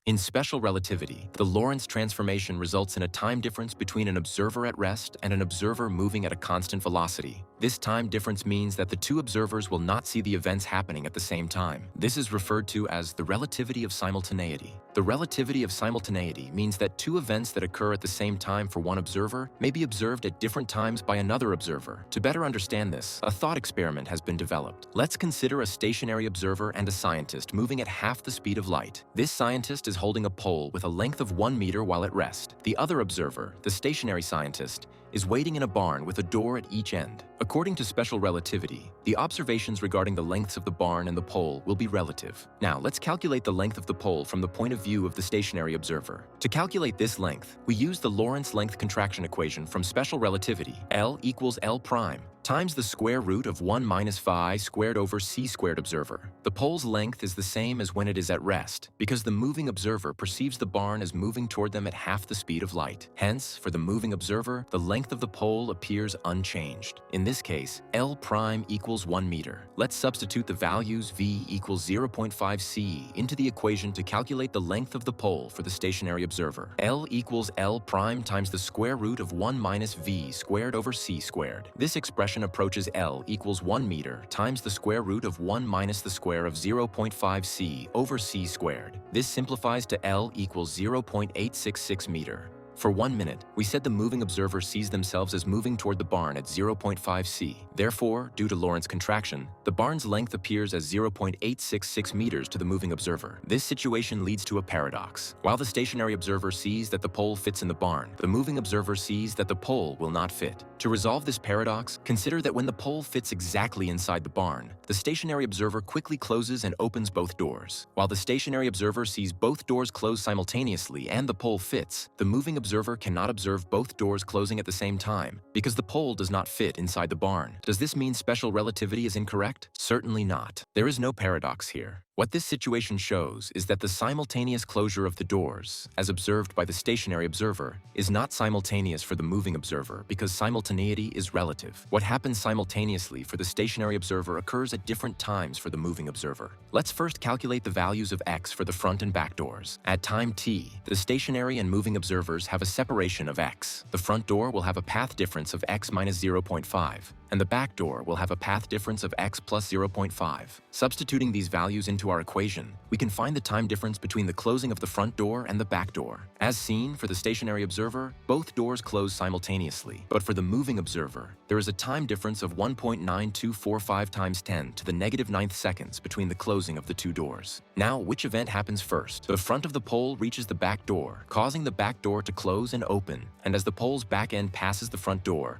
In special relativity, the Lorentz transformation results in a time difference between an observer at rest and an observer moving at a constant velocity. This time difference means that the two observers will not see the events happening at the same time. This is referred to as the relativity of simultaneity. The relativity of simultaneity means that two events that occur at the same time for one observer may be observed at different times by another observer. To better understand this, a thought experiment has been developed. Let's consider a stationary observer and a scientist moving at half the speed of light. This scientist is holding a pole with a length of 1 meter while at rest. The other observer, the stationary scientist, is waiting in a barn with a door at each end. According to special relativity, the observations regarding the lengths of the barn and the pole will be relative. Now, let's calculate the length of the pole from the point of view of the stationary observer. To calculate this length, we use the Lorentz length contraction equation from special relativity, L equals L prime, times the square root of 1 minus phi squared over c squared observer. The pole's length is the same as when it is at rest, because the moving observer perceives the barn as moving toward them at half the speed of light. Hence, for the moving observer, the length of the pole appears unchanged. In this case, L prime equals 1 meter. Let's substitute the values v equals 0.5 c into the equation to calculate the length of the pole for the stationary observer. L equals L prime times the square root of 1 minus v squared over c squared. This expression approaches L equals 1 meter times the square root of 1 minus the square of 0.5 c over c squared. This simplifies to L equals 0.866 meter. For 1 minute, we said the moving observer sees themselves as moving toward the barn at 0.5 c. Therefore, due to Lorentz contraction, the barn's length appears as 0.866 meters to the moving observer. This situation leads to a paradox. While the stationary observer sees that the pole fits in the barn, the moving observer sees that the pole will not fit. To resolve this paradox, consider that when the pole fits exactly inside the barn, the stationary observer quickly closes and opens both doors. While the stationary observer sees both doors close simultaneously and the pole fits, the moving observer cannot observe both doors closing at the same time because the pole does not fit inside the barn. Does this mean special relativity is incorrect? Certainly not. There is no paradox here. What this situation shows is that the simultaneous closure of the doors, as observed by the stationary observer, is not simultaneous for the moving observer because simultaneity is relative. What happens simultaneously for the stationary observer occurs at different times for the moving observer. Let's first calculate the values of x for the front and back doors. At time t, the stationary and moving observers have a separation of x. The front door will have a path difference of x minus 0.5. and the back door will have a path difference of x plus 0.5. Substituting these values into our equation, we can find the time difference between the closing of the front door and the back door. As seen for the stationary observer, both doors close simultaneously, but for the moving observer, there is a time difference of 1.9245 times 10 to the negative 9th seconds between the closing of the two doors. Now, which event happens first? The front of the pole reaches the back door, causing the back door to close and open, and as the pole's back end passes the front door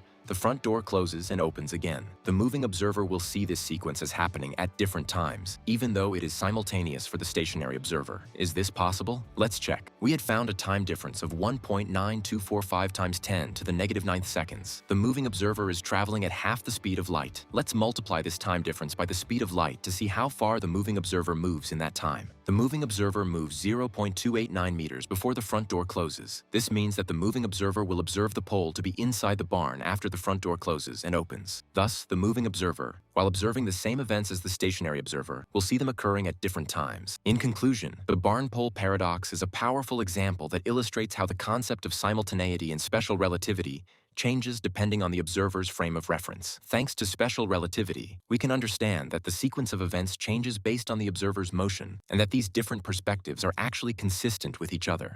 closes and opens again. The moving observer will see this sequence as happening at different times, even though it is simultaneous for the stationary observer. Is this possible? Let's check. We had found a time difference of 1.9245 times 10 to the negative 9th seconds. The moving observer is traveling at half the speed of light. Let's multiply this time difference by the speed of light to see how far the moving observer moves in that time. The moving observer moves 0.289 meters before the front door closes. This means that the moving observer will observe the pole to be inside the barn after the front door closes and opens. Thus, the moving observer, while observing the same events as the stationary observer, will see them occurring at different times. In conclusion, the barn pole paradox is a powerful example that illustrates how the concept of simultaneity in special relativity changes depending on the observer's frame of reference. Thanks to special relativity, we can understand that the sequence of events changes based on the observer's motion, and that these different perspectives are actually consistent with each other.